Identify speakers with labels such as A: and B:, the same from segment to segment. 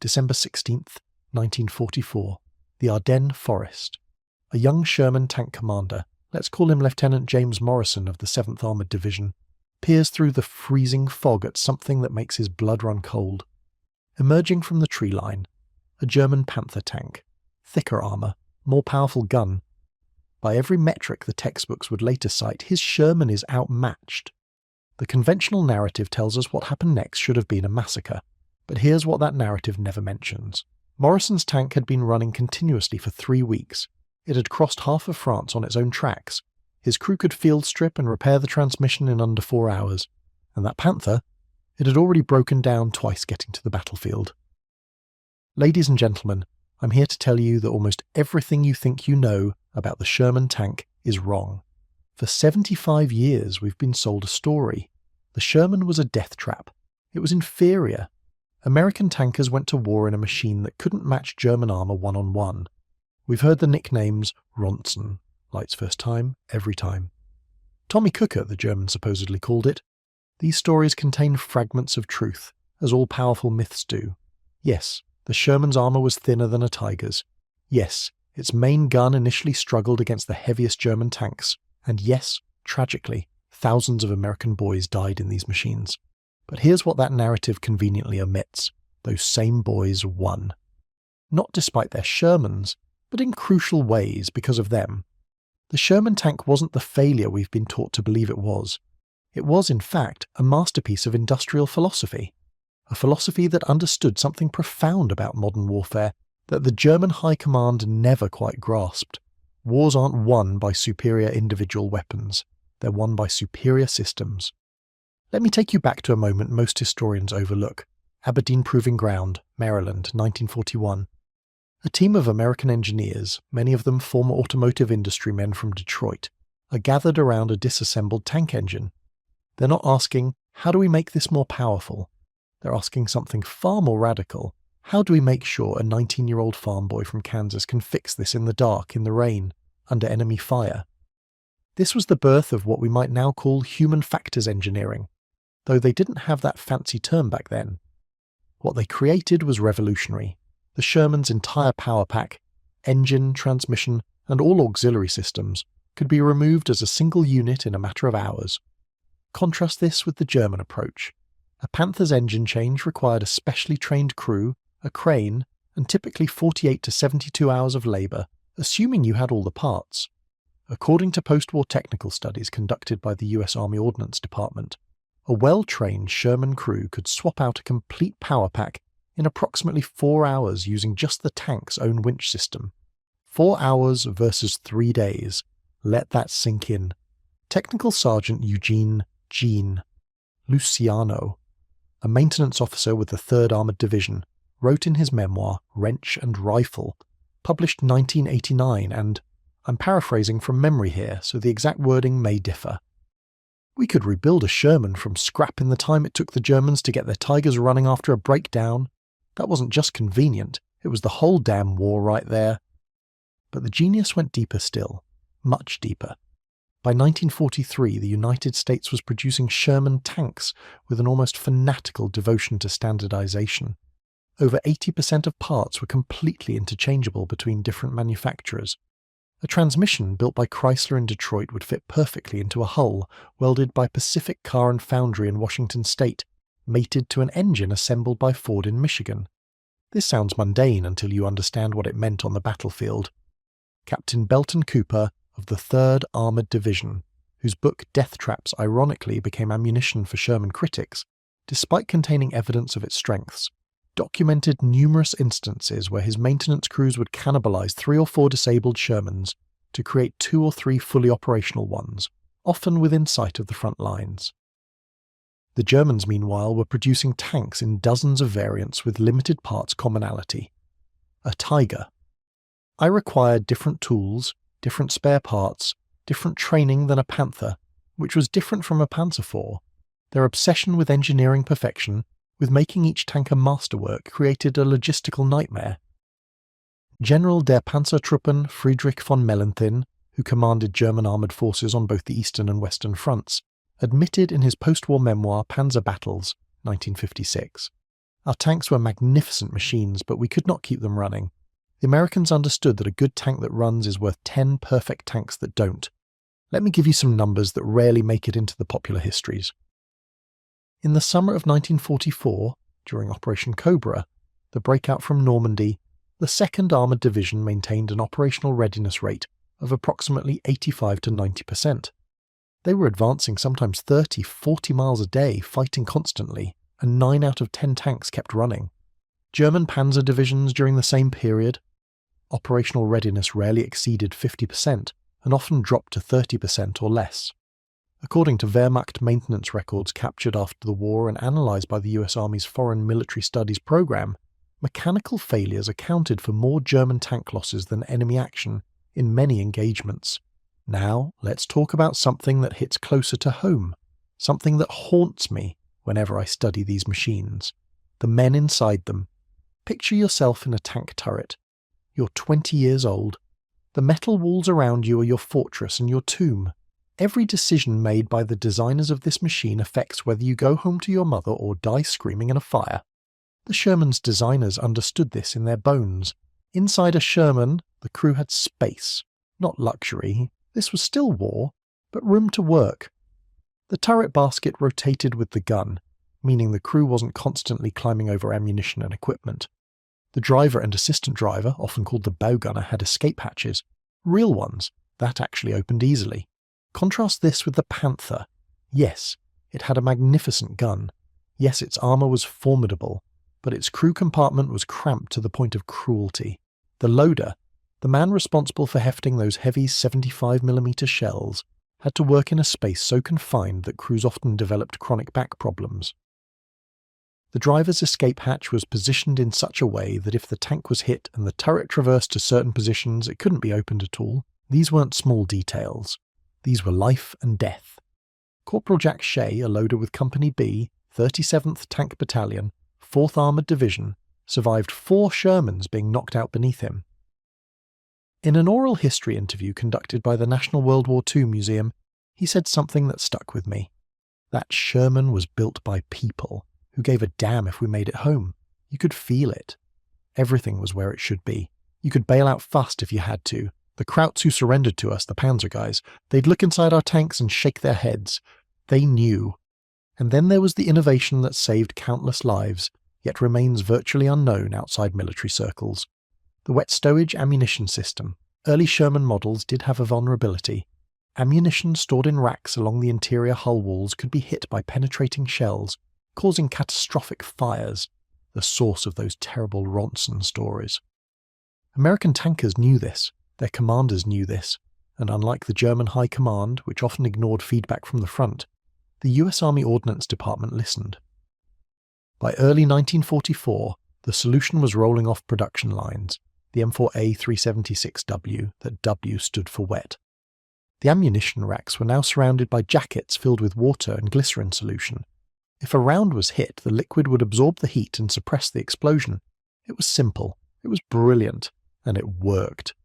A: December 16th, 1944. The Ardennes Forest. A young Sherman tank commander, let's call him Lieutenant James Morrison of the 7th Armoured Division, peers through the freezing fog at something that makes his blood run cold. Emerging from the tree line, a German Panther tank. Thicker armour, more powerful gun. By every metric the textbooks would later cite, his Sherman is outmatched. The conventional narrative tells us what happened next should have been a massacre, but here's what that narrative never mentions. Morrison's tank had been running continuously for 3 weeks. It had crossed half of France on its own tracks. His crew could field strip and repair the transmission in under 4 hours. And that Panther, it had already broken down twice getting to the battlefield. Ladies and gentlemen, I'm here to tell you that almost everything you think you know about the Sherman tank is wrong. For 75 years we've been sold a story. The Sherman was a death trap. It was inferior. American tankers went to war in a machine that couldn't match German armour one-on-one. We've heard the nicknames Ronson, lights first time, every time. Tommy Cooker, the Germans supposedly called it. These stories contain fragments of truth, as all-powerful myths do. Yes, the Sherman's armour was thinner than a Tiger's. Yes, its main gun initially struggled against the heaviest German tanks. And yes, tragically, thousands of American boys died in these machines. But here's what that narrative conveniently omits. Those same boys won. Not despite their Shermans, but in crucial ways because of them. The Sherman tank wasn't the failure we've been taught to believe it was. It was, in fact, a masterpiece of industrial philosophy. A philosophy that understood something profound about modern warfare that the German High Command never quite grasped. Wars aren't won by superior individual weapons. They're won by superior systems. Let me take you back to a moment most historians overlook. Aberdeen Proving Ground, Maryland, 1941. A team of American engineers, many of them former automotive industry men from Detroit, are gathered around a disassembled tank engine. They're not asking, how do we make this more powerful? They're asking something far more radical. How do we make sure a 19-year-old farm boy from Kansas can fix this in the dark, in the rain, under enemy fire? This was the birth of what we might now call human factors engineering, though they didn't have that fancy term back then. What they created was revolutionary. The Sherman's entire power pack, engine, transmission, and all auxiliary systems could be removed as a single unit in a matter of hours. Contrast this with the German approach. A Panther's engine change required a specially trained crew, a crane, and typically 48 to 72 hours of labour, assuming you had all the parts. According to post-war technical studies conducted by the US Army Ordnance Department, a well-trained Sherman crew could swap out a complete power pack in approximately 4 hours using just the tank's own winch system. 4 hours versus 3 days. Let that sink in. Technical Sergeant Eugene Gene Luciano, a maintenance officer with the 3rd Armoured Division, wrote in his memoir, Wrench and Rifle, published 1989, and I'm paraphrasing from memory here, so the exact wording may differ. We could rebuild a Sherman from scrap in the time it took the Germans to get their Tigers running after a breakdown. That wasn't just convenient, it was the whole damn war right there. But the genius went deeper still, much deeper. By 1943, the United States was producing Sherman tanks with an almost fanatical devotion to standardization. Over 80% of parts were completely interchangeable between different manufacturers. A transmission built by Chrysler in Detroit would fit perfectly into a hull welded by Pacific Car and Foundry in Washington State, mated to an engine assembled by Ford in Michigan. This sounds mundane until you understand what it meant on the battlefield. Captain Belton Cooper of the 3rd Armoured Division, whose book Death Traps ironically became ammunition for Sherman critics, despite containing evidence of its strengths, documented numerous instances where his maintenance crews would cannibalize 3 or 4 disabled Shermans to create 2 or 3 fully operational ones, often within sight of the front lines. The Germans, meanwhile, were producing tanks in dozens of variants with limited parts commonality. A Tiger. I required different tools, different spare parts, different training than a Panther, which was different from a Panzer IV. Their obsession with engineering perfection, with making each tank a masterwork, created a logistical nightmare. General der Panzertruppen Friedrich von Mellenthin, who commanded German armoured forces on both the eastern and western fronts, admitted in his post-war memoir Panzer Battles, 1956, Our tanks were magnificent machines, but we could not keep them running. The Americans understood that a good tank that runs is worth 10 perfect tanks that don't. Let me give you some numbers that rarely make it into the popular histories. In the summer of 1944, during Operation Cobra, the breakout from Normandy, the 2nd Armoured Division maintained an operational readiness rate of approximately 85 to 90%. They were advancing sometimes 30, 40 miles a day, fighting constantly, and 9 out of 10 tanks kept running. German panzer divisions during the same period, operational readiness rarely exceeded 50% and often dropped to 30% or less. According to Wehrmacht maintenance records captured after the war and analysed by the US Army's Foreign Military Studies program, mechanical failures accounted for more German tank losses than enemy action in many engagements. Now, let's talk about something that hits closer to home, something that haunts me whenever I study these machines. The men inside them. Picture yourself in a tank turret. You're 20 years old. The metal walls around you are your fortress and your tomb. Every decision made by the designers of this machine affects whether you go home to your mother or die screaming in a fire. The Sherman's designers understood this in their bones. Inside a Sherman, the crew had space, not luxury. This was still war, but room to work. The turret basket rotated with the gun, meaning the crew wasn't constantly climbing over ammunition and equipment. The driver and assistant driver, often called the bow gunner, had escape hatches. Real ones. That actually opened easily. Contrast this with the Panther. Yes, it had a magnificent gun. Yes, its armour was formidable, but its crew compartment was cramped to the point of cruelty. The loader, the man responsible for hefting those heavy 75mm shells, had to work in a space so confined that crews often developed chronic back problems. The driver's escape hatch was positioned in such a way that if the tank was hit and the turret traversed to certain positions, it couldn't be opened at all. These weren't small details. These were life and death. Corporal Jack Shea, a loader with Company B, 37th Tank Battalion, 4th Armoured Division, survived 4 Shermans being knocked out beneath him. In an oral history interview conducted by the National World War II Museum, he said something that stuck with me. That Sherman was built by people who gave a damn if we made it home. You could feel it. Everything was where it should be. You could bail out fast if you had to. The Krauts who surrendered to us, the Panzer guys, they'd look inside our tanks and shake their heads. They knew. And then there was the innovation that saved countless lives, yet remains virtually unknown outside military circles. The wet stowage ammunition system. Early Sherman models did have a vulnerability. Ammunition stored in racks along the interior hull walls could be hit by penetrating shells, causing catastrophic fires, the source of those terrible Ronson stories. American tankers knew this. Their commanders knew this, and unlike the German High Command, which often ignored feedback from the front, the US Army Ordnance Department listened. By early 1944, the solution was rolling off production lines, the M4A 376W, that W stood for wet. The ammunition racks were now surrounded by jackets filled with water and glycerin solution. If a round was hit, the liquid would absorb the heat and suppress the explosion. It was simple, it was brilliant, and it worked.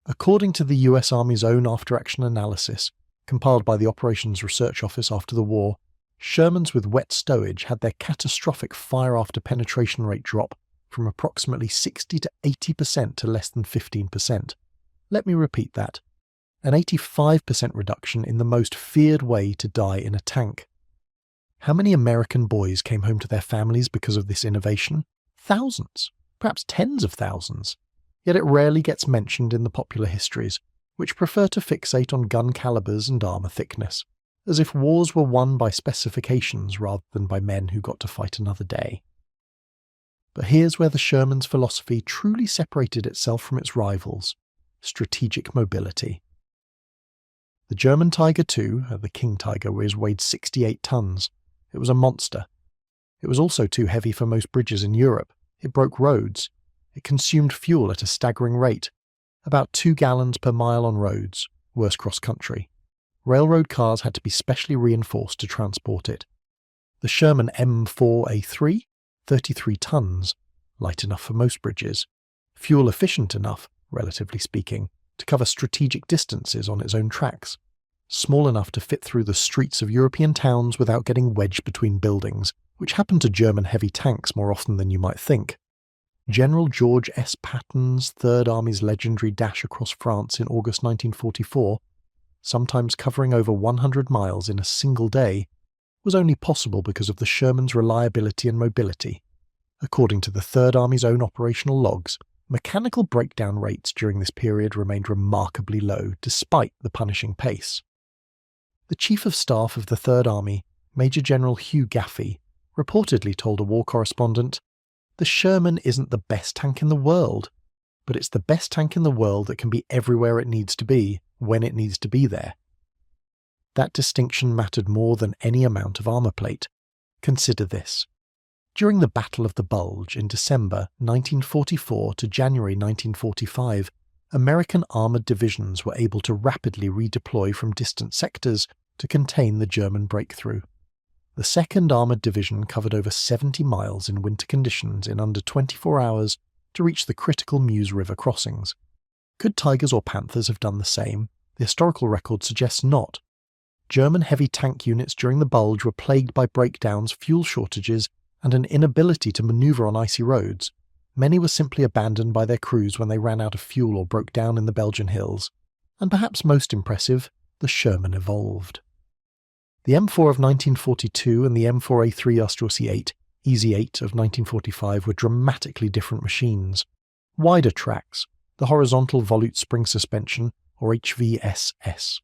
A: According to the US Army's own after-action analysis, compiled by the Operations Research Office after the war, Shermans with wet stowage had their catastrophic fire-after-penetration rate drop from approximately 60 to 80% to less than 15%. Let me repeat that. An 85% reduction in the most feared way to die in a tank. How many American boys came home to their families because of this innovation? Thousands, perhaps tens of thousands. Yet it rarely gets mentioned in the popular histories, which prefer to fixate on gun calibers and armour thickness, as if wars were won by specifications rather than by men who got to fight another day. But here's where the Sherman's philosophy truly separated itself from its rivals: strategic mobility. The German Tiger II, the King Tiger, weighed 68 tons. It was a monster. It was also too heavy for most bridges in Europe. It broke roads. It consumed fuel at a staggering rate, about 2 gallons per mile on roads, worse cross-country. Railroad cars had to be specially reinforced to transport it. The Sherman M4A3, 33 tons, light enough for most bridges, fuel-efficient enough, relatively speaking, to cover strategic distances on its own tracks. small enough to fit through the streets of European towns without getting wedged between buildings, which happened to German heavy tanks more often than you might think. General George S. Patton's Third Army's legendary dash across France in August 1944, sometimes covering over 100 miles in a single day, was only possible because of the Sherman's reliability and mobility. According to the Third Army's own operational logs, mechanical breakdown rates during this period remained remarkably low despite the punishing pace. The Chief of Staff of the Third Army, Major General Hugh Gaffey, reportedly told a war correspondent, "The Sherman isn't the best tank in the world, but it's the best tank in the world that can be everywhere it needs to be, when it needs to be there." That distinction mattered more than any amount of armour plate. Consider this. During the Battle of the Bulge in December 1944 to January 1945, American armoured divisions were able to rapidly redeploy from distant sectors to contain the German breakthrough. The 2nd Armoured Division covered over 70 miles in winter conditions in under 24 hours to reach the critical Meuse River crossings. Could Tigers or Panthers have done the same? The historical record suggests not. German heavy tank units during the Bulge were plagued by breakdowns, fuel shortages, and an inability to manoeuvre on icy roads. Many were simply abandoned by their crews when they ran out of fuel or broke down in the Belgian hills. And perhaps most impressive, the Sherman evolved. The M4 of 1942 and the M4A3 Ostrowski 8, Easy 8 of 1945 were dramatically different machines. Wider tracks, the horizontal volute spring suspension, or HVSS.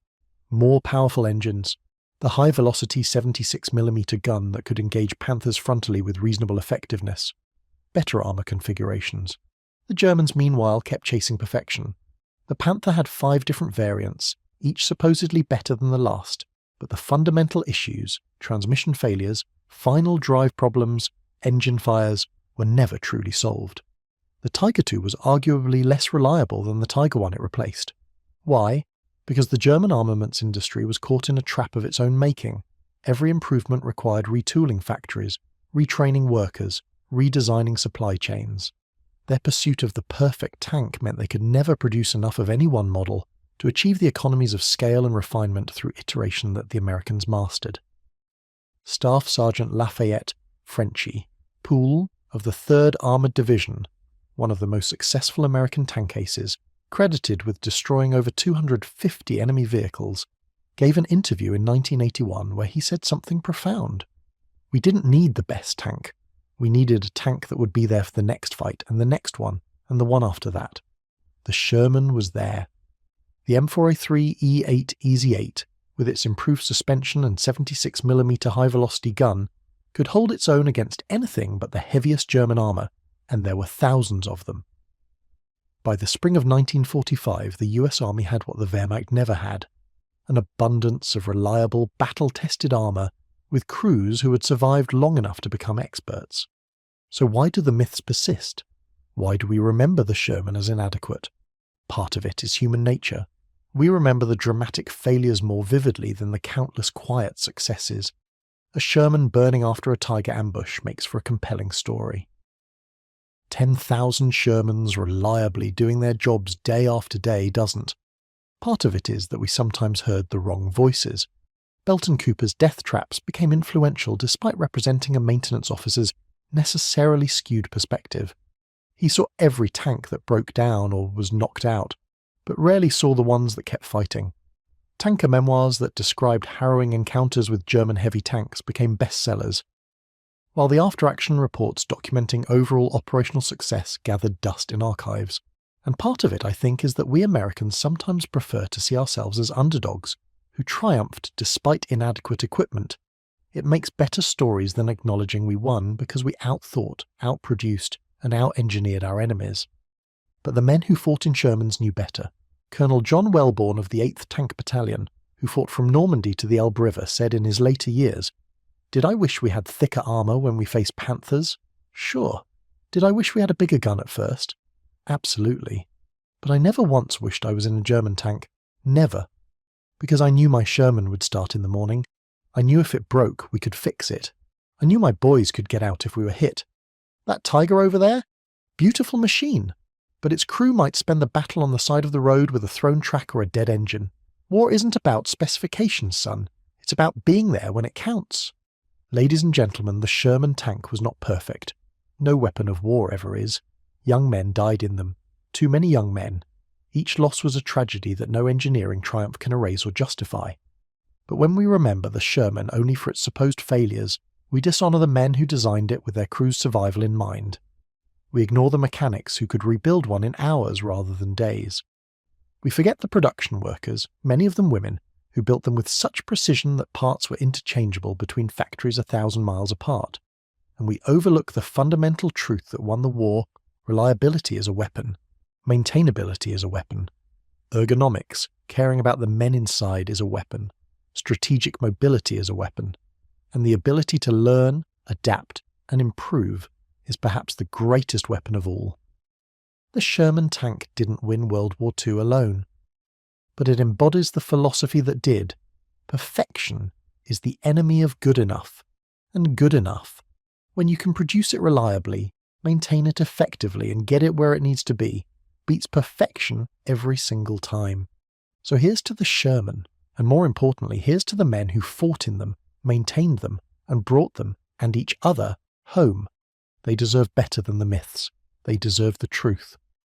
A: More powerful engines, the high-velocity 76mm gun that could engage Panthers frontally with reasonable effectiveness. Better armour configurations. The Germans, meanwhile, kept chasing perfection. The Panther had 5 different variants, each supposedly better than the last, but the fundamental issues, transmission failures, final drive problems, engine fires, were never truly solved. The Tiger II was arguably less reliable than the Tiger I it replaced. Why? Because the German armaments industry was caught in a trap of its own making. Every improvement required retooling factories, retraining workers, redesigning supply chains. Their pursuit of the perfect tank meant they could never produce enough of any one model to achieve the economies of scale and refinement through iteration that the Americans mastered. Staff Sergeant Lafayette Frenchy, Poole of the 3rd Armoured Division, one of the most successful American tank aces, credited with destroying over 250 enemy vehicles, gave an interview in 1981 where he said something profound. "We didn't need the best tank. We needed a tank that would be there for the next fight and the next one and the one after that. The Sherman was there. The M4A3 E8 Easy 8, with its improved suspension and 76mm high-velocity gun, could hold its own against anything but the heaviest German armour, and there were thousands of them." By the spring of 1945, the US Army had what the Wehrmacht never had, an abundance of reliable, battle-tested armour with crews who had survived long enough to become experts. So why do the myths persist? Why do we remember the Sherman as inadequate? Part of it is human nature. We remember the dramatic failures more vividly than the countless quiet successes. A Sherman burning after a Tiger ambush makes for a compelling story. 10,000 Shermans reliably doing their jobs day after day doesn't. Part of it is that we sometimes heard the wrong voices. Belton Cooper's death traps became influential despite representing a maintenance officer's necessarily skewed perspective. He saw every tank that broke down or was knocked out, but rarely saw the ones that kept fighting. Tanker memoirs that described harrowing encounters with German heavy tanks became bestsellers, while the after-action reports documenting overall operational success gathered dust in archives. And part of it, I think, is that we Americans sometimes prefer to see ourselves as underdogs, who triumphed despite inadequate equipment. It makes better stories than acknowledging we won because we outthought, outproduced, and out-engineered our enemies. But the men who fought in Shermans knew better. Colonel John Wellborn of the 8th Tank Battalion, who fought from Normandy to the Elbe River, said in his later years, "Did I wish we had thicker armour when we faced Panthers? Sure. Did I wish we had a bigger gun at first? Absolutely. But I never once wished I was in a German tank. Never. Because I knew my Sherman would start in the morning. I knew if it broke, we could fix it. I knew my boys could get out if we were hit. That Tiger over there? Beautiful machine. But its crew might spend the battle on the side of the road with a thrown track or a dead engine. War isn't about specifications, son. It's about being there when it counts. Ladies and gentlemen, the Sherman tank was not perfect. No weapon of war ever is. Young men died in them. Too many young men. Each loss was a tragedy that no engineering triumph can erase or justify. But when we remember the Sherman only for its supposed failures, we dishonour the men who designed it with their crew's survival in mind. We ignore the mechanics who could rebuild one in hours rather than days. We forget the production workers, many of them women, who built them with such precision that parts were interchangeable between factories 1,000 miles apart. And we overlook the fundamental truth that won the war: reliability is a weapon. Maintainability is a weapon. Ergonomics, caring about the men inside, is a weapon. Strategic mobility is a weapon. And the ability to learn, adapt, and improve is perhaps the greatest weapon of all. The Sherman tank didn't win World War II alone, but it embodies the philosophy that did. Perfection is the enemy of good enough, and good enough, when you can produce it reliably, maintain it effectively, and get it where it needs to be, beats perfection every single time. So here's to the Sherman, and more importantly, here's to the men who fought in them, maintained them, and brought them, and each other, home. They deserve better than the myths. They deserve the truth.